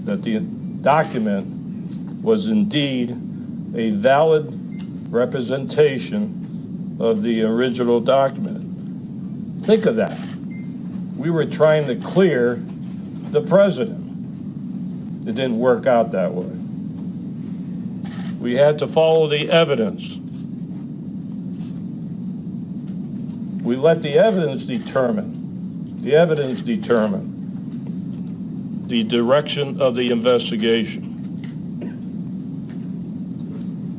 that the document was indeed a valid representation of the original document. Think of that. We were trying to clear the president. It didn't work out that way. We had to follow the evidence. We let the evidence determine the direction of the investigation.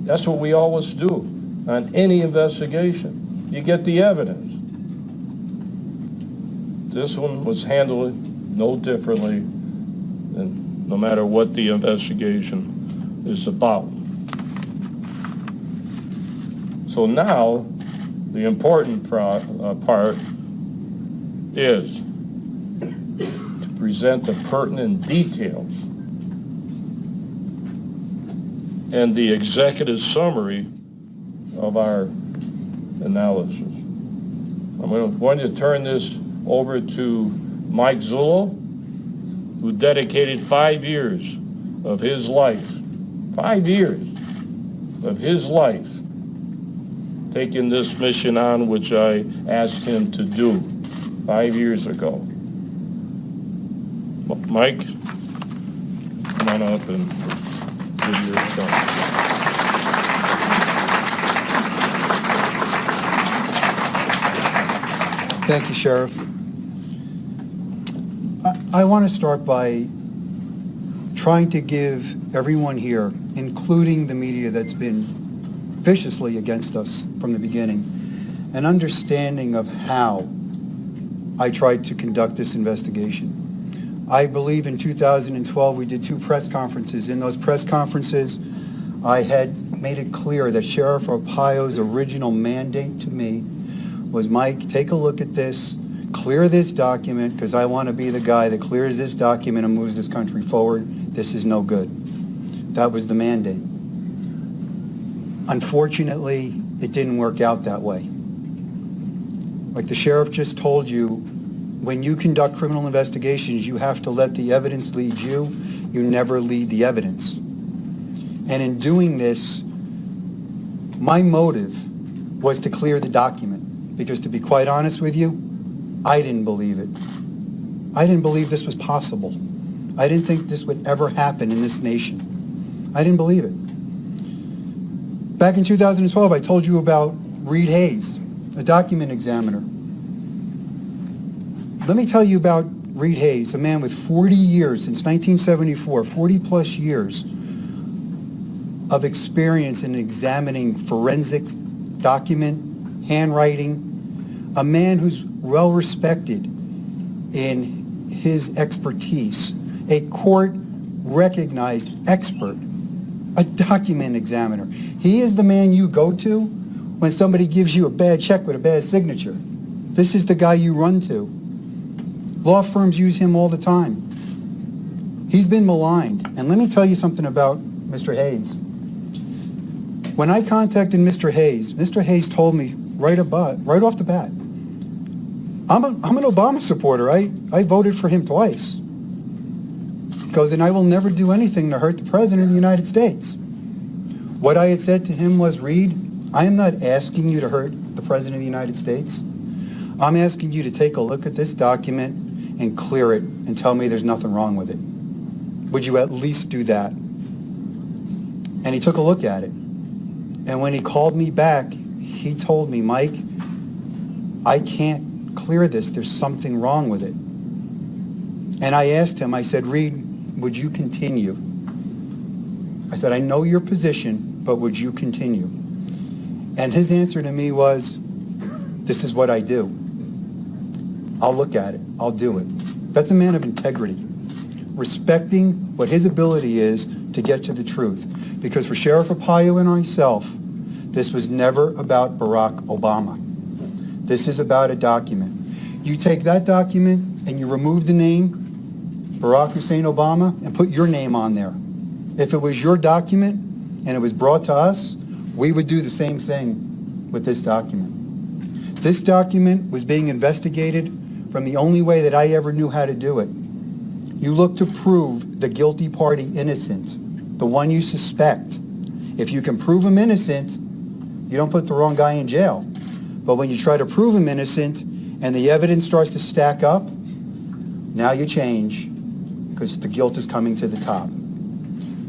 That's what we always do on any investigation. You get the evidence. This one was handled no differently, and no matter what the investigation is about. So now, the important part is to present the pertinent details and the executive summary of our analysis. I'm going to turn this over to Mike Zullo, who dedicated 5 years of his life, 5 years of his life, taking this mission on, which I asked him to do 5 years ago. Mike, come on up and give your thoughts. Thank you, Sheriff. I want to start by trying to give everyone here, including the media that's been viciously against us from the beginning, an understanding of how I tried to conduct this investigation. I believe in 2012 we did 2 press conferences. In those press conferences, I had made it clear that Sheriff Arpaio's original mandate to me was, Mike, take a look at this, clear this document, because I want to be the guy that clears this document and moves this country forward. This is no good. That was the mandate. Unfortunately, it didn't work out that way. Like the sheriff just told you, when you conduct criminal investigations, you have to let the evidence lead you. You never lead the evidence. And in doing this, my motive was to clear the document, because to be quite honest with you, I didn't believe it. I didn't believe this was possible. I didn't think this would ever happen in this nation. I didn't believe it. Back in 2012, I told you about Reed Hayes, a document examiner. Let me tell you about Reed Hayes, a man with 40 years, since 1974, 40 plus years of experience in examining forensic document, handwriting, a man who's well respected in his expertise, a court-recognized expert, a document examiner. He is the man you go to when somebody gives you a bad check with a bad signature. This is the guy you run to. Law firms use him all the time. He's been maligned. And let me tell you something about Mr. Hayes. When I contacted Mr. Hayes told me right off the bat, I'm an Obama supporter. I voted for him twice. He goes, and I will never do anything to hurt the President of the United States. What I had said to him was, Reed, I am not asking you to hurt the President of the United States. I'm asking you to take a look at this document and clear it and tell me there's nothing wrong with it. Would you at least do that? And he took a look at it. And when he called me back, he told me, Mike, I can't clear this. There's something wrong with it. And I asked him, I said, Reed, would you continue? I said, I know your position, but would you continue? And his answer to me was, this is what I do. I'll look at it. I'll do it. That's a man of integrity, respecting what his ability is to get to the truth. Because for Sheriff Arpaio and myself, this was never about Barack Obama. This is about a document. You take that document and you remove the name Barack Hussein Obama and put your name on there. If it was your document and it was brought to us, we would do the same thing with this document. This document was being investigated from the only way that I ever knew how to do it. You look to prove the guilty party innocent, the one you suspect. If you can prove him innocent, you don't put the wrong guy in jail. But when you try to prove him innocent and the evidence starts to stack up, now you change because the guilt is coming to the top.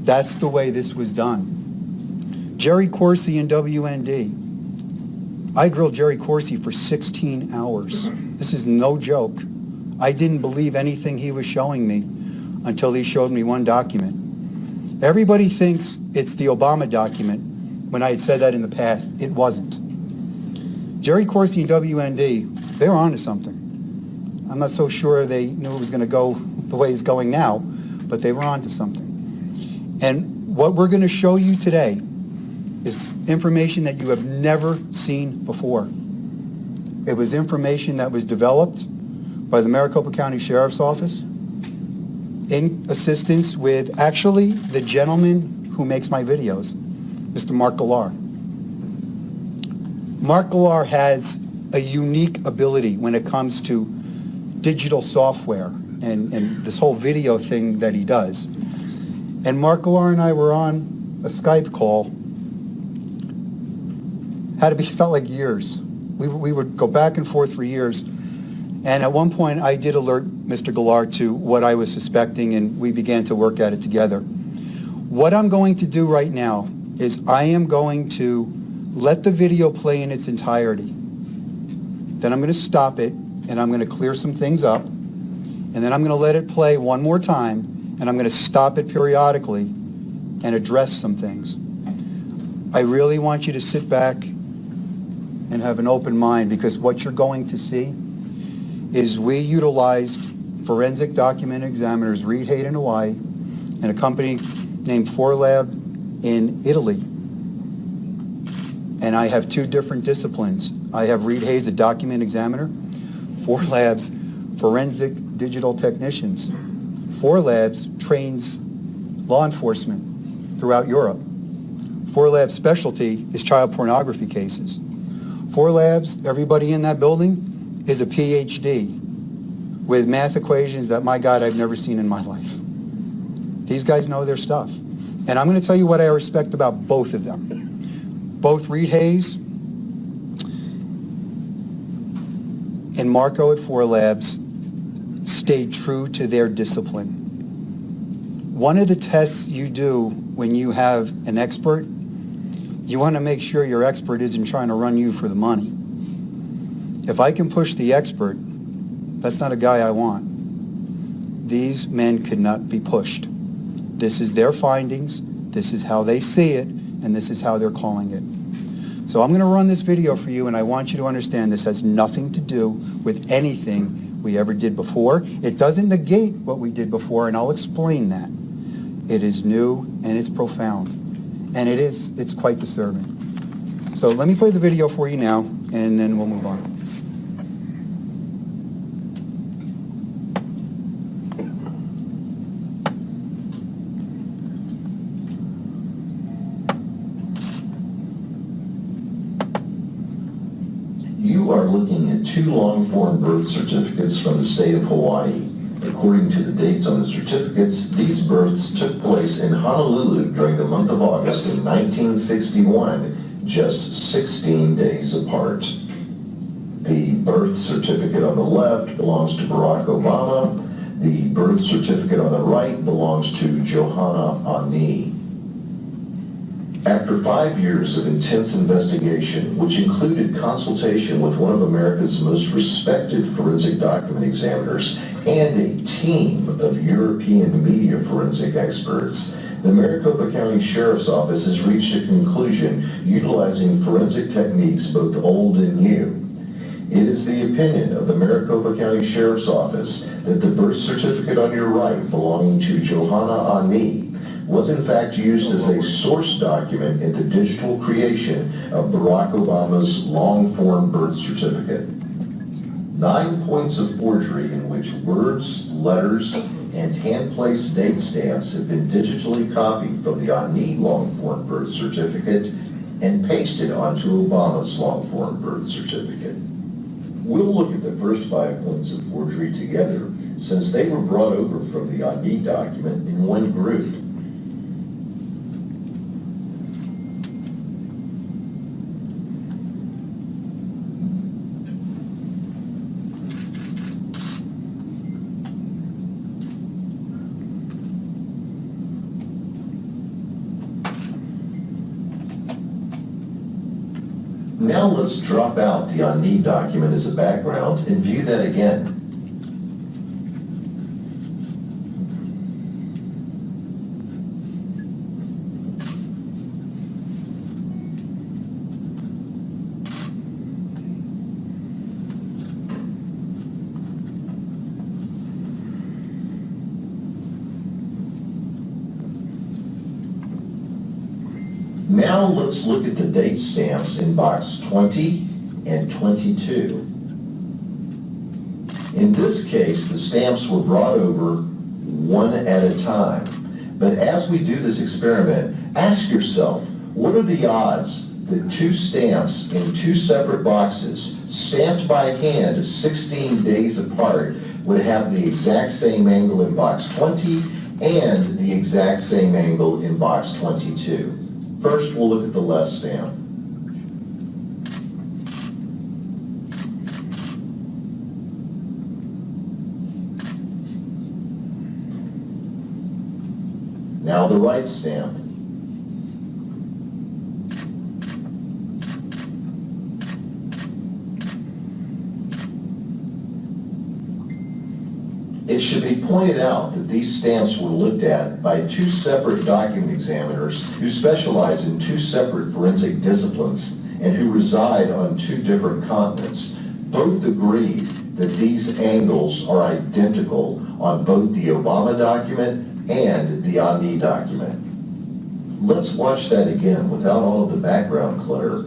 That's the way this was done. Jerry Corsi and WND. I grilled Jerry Corsi for 16 hours. This is no joke. I didn't believe anything he was showing me until he showed me one document. Everybody thinks it's the Obama document. When I had said that in the past, it wasn't. Jerry Corsi and WND, they were onto something. I'm not so sure they knew it was going to go the way it's going now, but they were onto something. And what we're going to show you today is information that you have never seen before. It was information that was developed by the Maricopa County Sheriff's Office in assistance with actually the gentleman who makes my videos, Mr. Mark Galar. Mark Galar has a unique ability when it comes to digital software and this whole video thing that he does. And Mark Galar and I were on a Skype call. Felt like years. We would go back and forth for years. And at one point, I did alert Mr. Galar to what I was suspecting, and we began to work at it together. What I'm going to do right now is I am going to let the video play in its entirety. Then I'm going to stop it, and I'm going to clear some things up. And then I'm going to let it play one more time, and I'm going to stop it periodically and address some things. I really want you to sit back and have an open mind, because what you're going to see is we utilized forensic document examiners, Reed Hayes in Hawaii, and a company named 4Lab in Italy. And I have two different disciplines. I have Reed Hayes, a document examiner, 4Lab's forensic digital technicians. 4Labs trains law enforcement throughout Europe. 4Lab's specialty is child pornography cases. 4Labs, everybody in that building, is a PhD with math equations that, my God, I've never seen in my life. These guys know their stuff. And I'm going to tell you what I respect about both of them. Both Reed Hayes and Marco at 4Labs stayed true to their discipline. One of the tests you do when you have an expert, you want to make sure your expert isn't trying to run you for the money. If I can push the expert, that's not a guy I want. These men could not be pushed. This is their findings, this is how they see it, and this is how they're calling it. So I'm going to run this video for you, and I want you to understand this has nothing to do with anything we ever did before. It doesn't negate what we did before, and I'll explain that. It is new, and it's profound, and it's quite disturbing. So let me play the video for you now, and then we'll move on. You are looking at two long-form birth certificates from the state of Hawaii. According to the dates on the certificates, these births took place in Honolulu during the month of August in 1961, just 16 days apart. The birth certificate on the left belongs to Barack Obama. The birth certificate on the right belongs to Johanna Ani. After 5 years of intense investigation, which included consultation with one of America's most respected forensic document examiners and a team of European media forensic experts, the Maricopa County Sheriff's Office has reached a conclusion utilizing forensic techniques both old and new. It is the opinion of the Maricopa County Sheriff's Office that the birth certificate on your right belonging to Johanna Ani was in fact used as a source document in the digital creation of Barack Obama's long-form birth certificate. 9 points of forgery in which words, letters, and hand-placed date stamps have been digitally copied from the Ani long-form birth certificate and pasted onto Obama's long-form birth certificate. We'll look at the first 5 points of forgery together, since they were brought over from the ID document in one group. Now let's drop out the on need document as a background and view that again. Now let's look at the date stamps in box 20 and 22. In this case, the stamps were brought over one at a time. But as we do this experiment, ask yourself, what are the odds that two stamps in two separate boxes, stamped by hand 16 days apart, would have the exact same angle in box 20 and the exact same angle in box 22? First, we'll look at the left stamp. Now the right stamp. It should be pointed out that these stamps were looked at by two separate document examiners who specialize in two separate forensic disciplines and who reside on two different continents. Both agreed that these angles are identical on both the Obama document and the Ani document. Let's watch that again without all of the background clutter.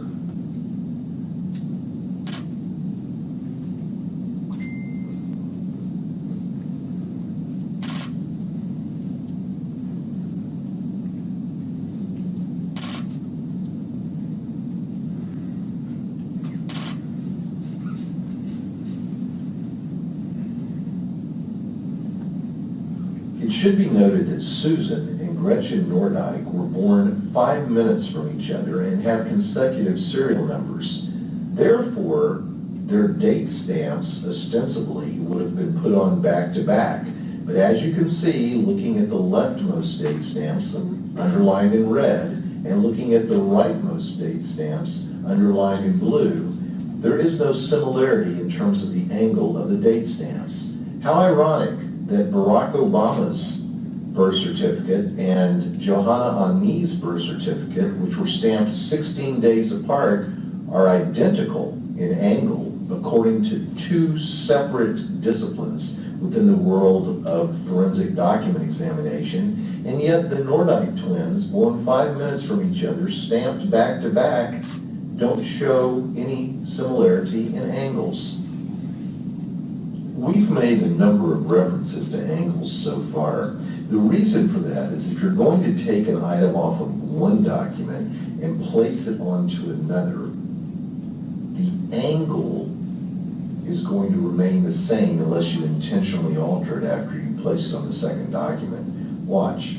It should be noted that Susan and Gretchen Nordijk were born 5 minutes from each other and have consecutive serial numbers. Therefore, their date stamps ostensibly would have been put on back to back. But as you can see, looking at the leftmost date stamps underlined in red and looking at the rightmost date stamps underlined in blue, there is no similarity in terms of the angle of the date stamps. How ironic that Barack Obama's birth certificate and Johanna Ani's birth certificate, which were stamped 16 days apart, are identical in angle according to two separate disciplines within the world of forensic document examination, and yet the Nordijk twins, born 5 minutes from each other, stamped back to back, don't show any similarity in angles. We've made a number of references to angles so far. The reason for that is if you're going to take an item off of one document and place it onto another, the angle is going to remain the same unless you intentionally alter it after you place it on the second document. Watch.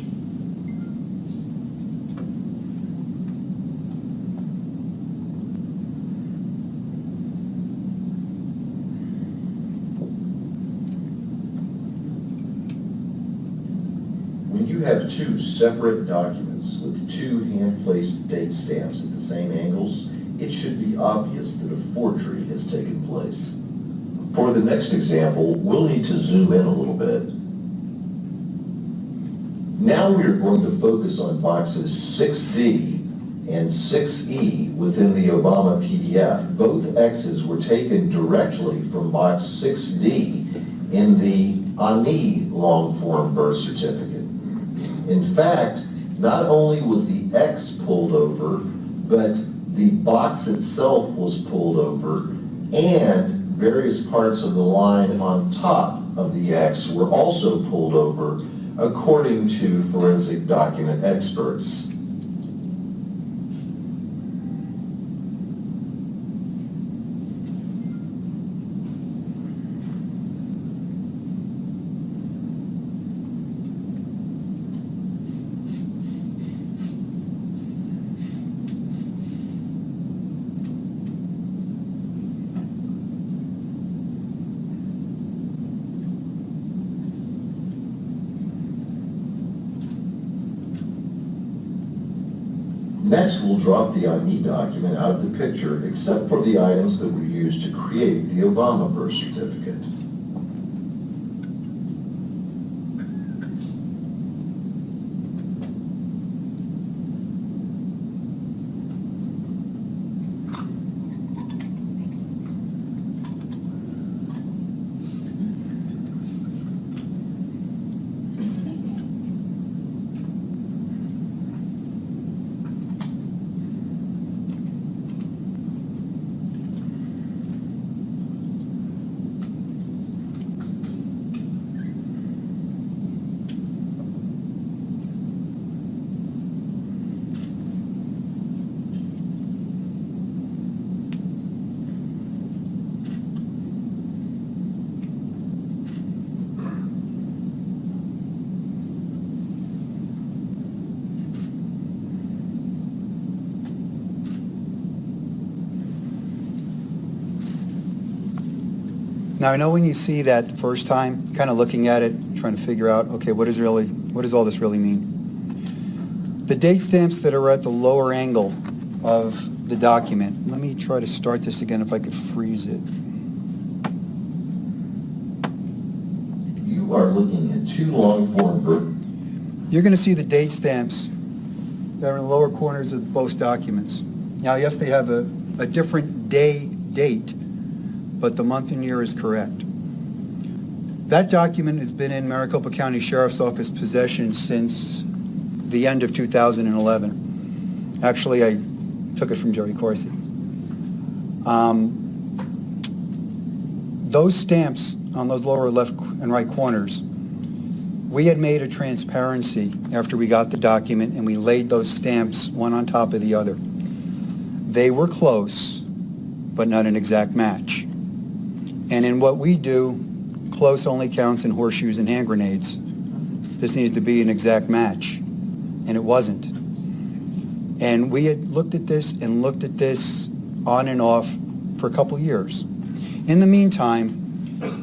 When you have two separate documents with two hand-placed date stamps at the same angles, it should be obvious that a forgery has taken place. For the next example, we'll need to zoom in a little bit. Now we are going to focus on boxes 6D and 6E within the Obama PDF. Both X's were taken directly from box 6D in the Ani long-form birth certificate. In fact, not only was the X pulled over, but the box itself was pulled over, and various parts of the line on top of the X were also pulled over, according to forensic document experts. Next, we'll drop the ID document out of the picture, except for the items that were used to create the Obama birth certificate. Now, I know when you see that the first time, kind of looking at it, trying to figure out, okay, what does all this really mean? The date stamps that are at the lower angle of the document, let me try to start this again if I could freeze it. You are looking at two long-form birth. You're going to see the date stamps that are in the lower corners of both documents. Now, yes, they have a different date, but the month and year is correct. That document has been in Maricopa County Sheriff's Office possession since the end of 2011. Actually, I took it from Jody Corsi. Those stamps on those lower left and right corners, we had made a transparency after we got the document and we laid those stamps one on top of the other. They were close, but not an exact match. And in what we do, close only counts in horseshoes and hand grenades. This needed to be an exact match, and it wasn't. And we had looked at this on and off for a couple years. In the meantime,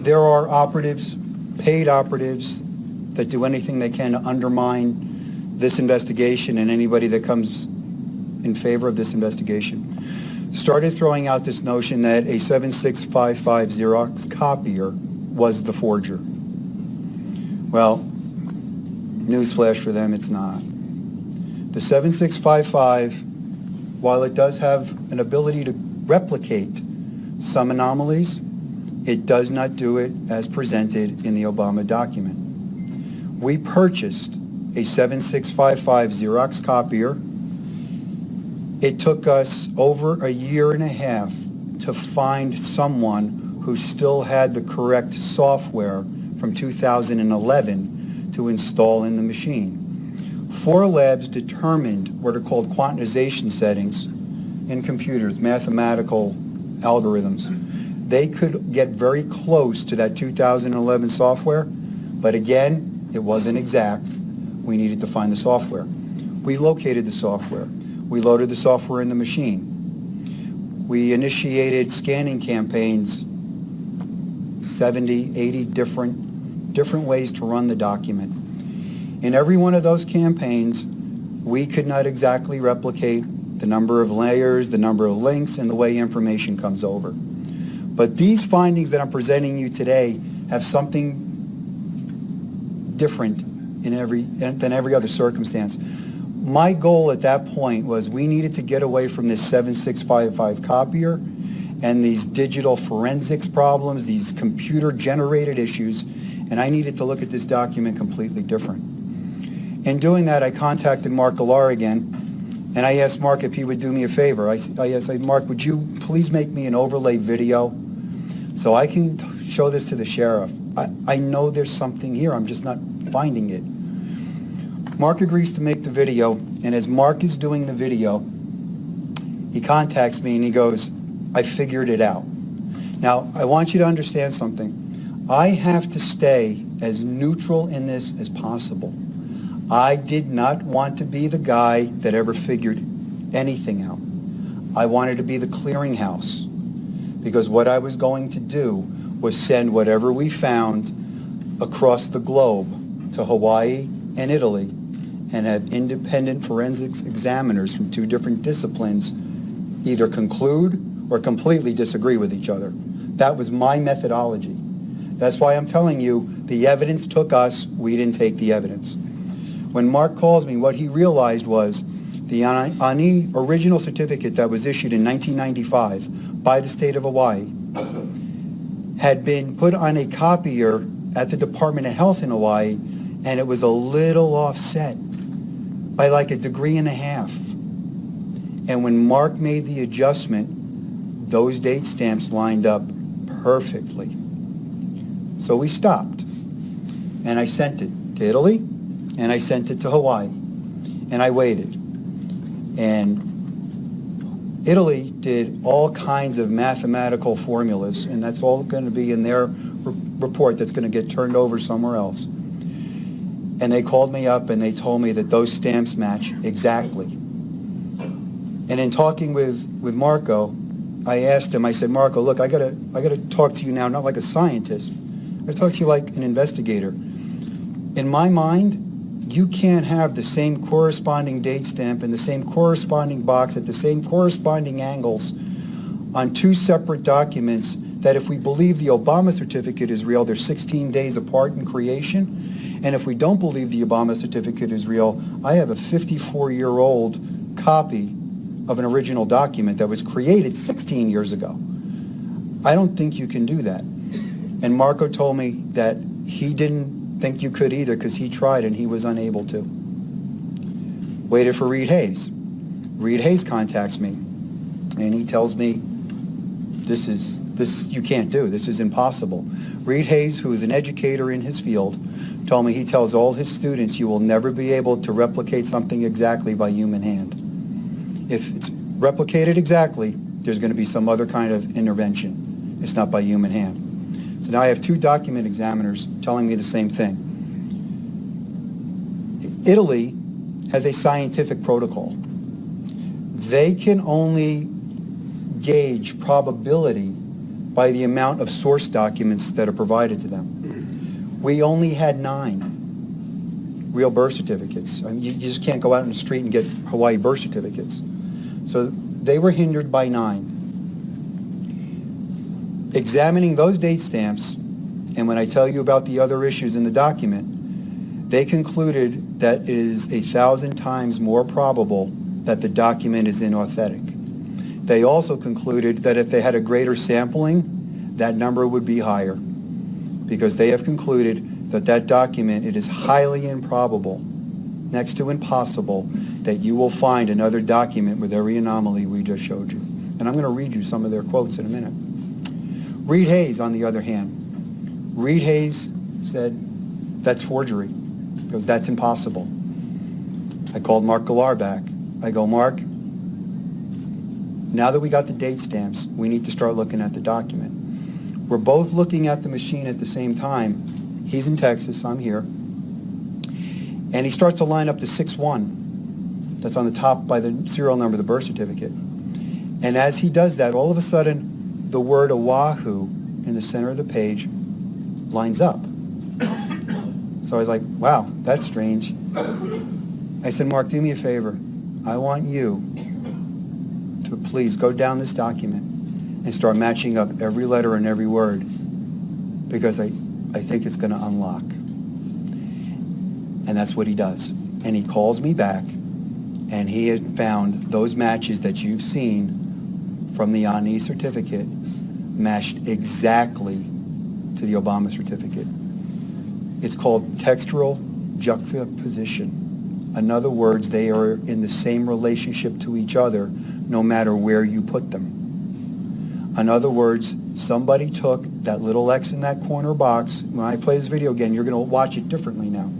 there are operatives, paid operatives, that do anything they can to undermine this investigation and anybody that comes in favor of this investigation. Started throwing out this notion that a 7655 Xerox copier was the forger. Well, newsflash for them, it's not. The 7655, while it does have an ability to replicate some anomalies, it does not do it as presented in the Obama document. We purchased a 7655 Xerox copier. It took us over a year and a half to find someone who still had the correct software from 2011 to install in the machine. 4 labs determined what are called quantization settings in computers, mathematical algorithms. They could get very close to that 2011 software, but again, it wasn't exact. We needed to find the software. We located the software. We loaded the software in the machine. We initiated scanning campaigns, 70, 80 different ways to run the document. In every one of those campaigns, we could not exactly replicate the number of layers, the number of links, and the way information comes over. But these findings that I'm presenting you today have something different than every other circumstance. My goal at that point was we needed to get away from this 7655 copier and these digital forensics problems, these computer-generated issues, and I needed to look at this document completely different. In doing that, I contacted Mark Alar again, and I asked Mark if he would do me a favor. I said, Mark, would you please make me an overlay video so I can show this to the sheriff? I know there's something here, I'm just not finding it. Mark agrees to make the video, and as Mark is doing the video, he contacts me and he goes, I figured it out. Now, I want you to understand something. I have to stay as neutral in this as possible. I did not want to be the guy that ever figured anything out. I wanted to be the clearinghouse, because what I was going to do was send whatever we found across the globe to Hawaii and Italy, and have independent forensics examiners from two different disciplines either conclude or completely disagree with each other. That was my methodology. That's why I'm telling you, the evidence took us, we didn't take the evidence. When Mark calls me, what he realized was the Ani original certificate that was issued in 1995 by the state of Hawaii had been put on a copier at the Department of Health in Hawaii, and it was a little offset by like 1.5 degrees. And when Mark made the adjustment, those date stamps lined up perfectly. So we stopped, and I sent it to Italy, and I sent it to Hawaii, and I waited. And Italy did all kinds of mathematical formulas, and that's all going to be in their report that's going to get turned over somewhere else. And they called me up and they told me that those stamps match exactly. And in talking with Marco, I asked him, I said, Marco, look, I gotta talk to you now, not like a scientist. I talk to you like an investigator. In my mind, you can't have the same corresponding date stamp and the same corresponding box at the same corresponding angles on two separate documents that if we believe the Obama certificate is real, they're 16 days apart in creation. And if we don't believe the Obama certificate is real, I have a 54-year-old copy of an original document that was created 16 years ago. I don't think you can do that. And Marco told me that he didn't think you could either because he tried and he was unable to. Waited for Reed Hayes. Reed Hayes contacts me and he tells me this you can't do. This is impossible. Reed Hayes, who is an educator in his field, told me he tells all his students you will never be able to replicate something exactly by human hand. If it's replicated exactly, there's going to be some other kind of intervention. It's not by human hand. So now I have two document examiners telling me the same thing. Italy has a scientific protocol. They can only gauge probability by the amount of source documents that are provided to them. We only had 9 real birth certificates. I mean, you just can't go out in the street and get Hawaii birth certificates. So they were hindered by 9. Examining those date stamps, and when I tell you about the other issues in the document, they concluded that it is 1,000 times more probable that the document is inauthentic. They also concluded that if they had a greater sampling, that number would be higher, because they have concluded that that document, it is highly improbable, next to impossible, that you will find another document with every anomaly we just showed you. And I'm going to read you some of their quotes in a minute. Reed Hayes, on the other hand, Reed Hayes said, that's forgery, because that's impossible. I called Mark Galar back. I go, Mark, now that we got the date stamps, we need to start looking at the document. We're both looking at the machine at the same time. He's in Texas, I'm here. And he starts to line up the 6-1 that's on the top by the serial number of the birth certificate. And as he does that, all of a sudden, the word Oahu in the center of the page lines up. So I was like, wow, that's strange. I said, Mark, do me a favor. I want you to please go down this document and start matching up every letter and every word, because I think it's going to unlock. And that's what he does. And he calls me back, and he had found those matches that you've seen from the Ani certificate matched exactly to the Obama certificate. It's called textual juxtaposition. In other words, they are in the same relationship to each other no matter where you put them. In other words, somebody took that little X in that corner box. When I play this video again, you're going to watch it differently now.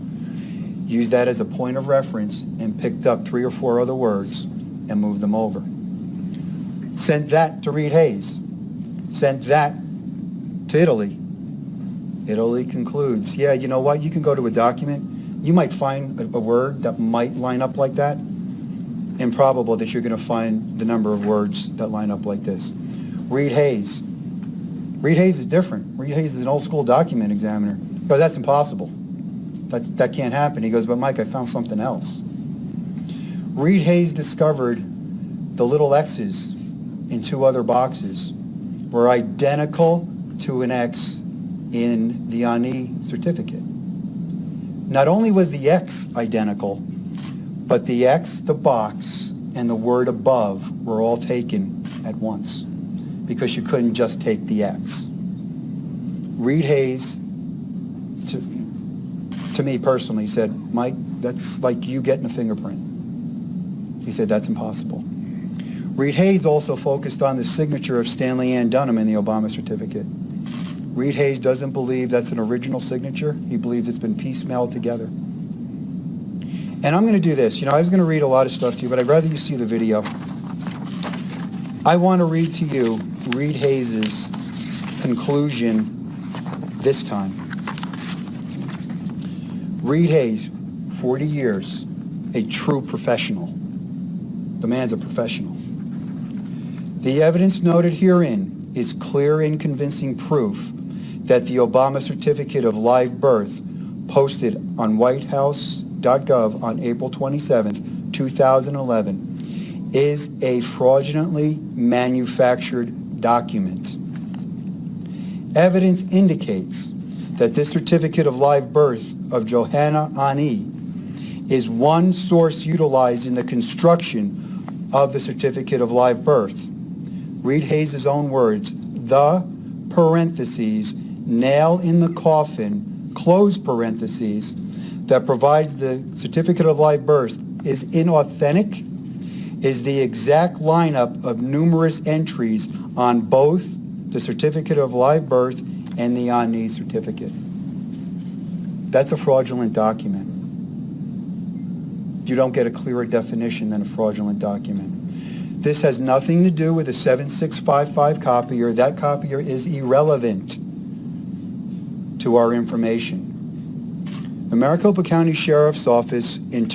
Use that as a point of reference and picked up 3 or 4 other words and moved them over. Sent that to Reed Hayes. Sent that to Italy. Italy concludes, yeah, you know what? You can go to a document. You might find a word that might line up like that. Improbable that you're going to find the number of words that line up like this. Reed Hayes. Reed Hayes is different. Reed Hayes is an old school document examiner. Oh, that's impossible. That can't happen. He goes, but Mike, I found something else. Reed Hayes discovered the little X's in 2 other boxes were identical to an X in the Ani certificate. Not only was the X identical, but the X, the box, and the word above were all taken at once because you couldn't just take the X. Reed Hayes, to me personally, said, Mike, that's like you getting a fingerprint. He said, that's impossible. Reed Hayes also focused on the signature of Stanley Ann Dunham in the Obama certificate. Reed Hayes doesn't believe that's an original signature. He believes it's been piecemealed together. And I'm going to do this. You know, I was going to read a lot of stuff to you, but I'd rather you see the video. I want to read to you Reed Hayes' conclusion this time. Reed Hayes, 40 years, a true professional. The man's a professional. The evidence noted herein is clear and convincing proof that the Obama certificate of live birth posted on whitehouse.gov on April 27, 2011 is a fraudulently manufactured document. Evidence indicates that this certificate of live birth of Johanna Ani is one source utilized in the construction of the certificate of live birth. Reed Hayes' own words, the parentheses, nail in the coffin, close parentheses, that provides the certificate of live birth is inauthentic, is the exact lineup of numerous entries on both the certificate of live birth and the Ani certificate. That's a fraudulent document. You don't get a clearer definition than a fraudulent document. This has nothing to do with a 7655 copier. That copier is irrelevant to our information. The Maricopa County Sheriff's Office in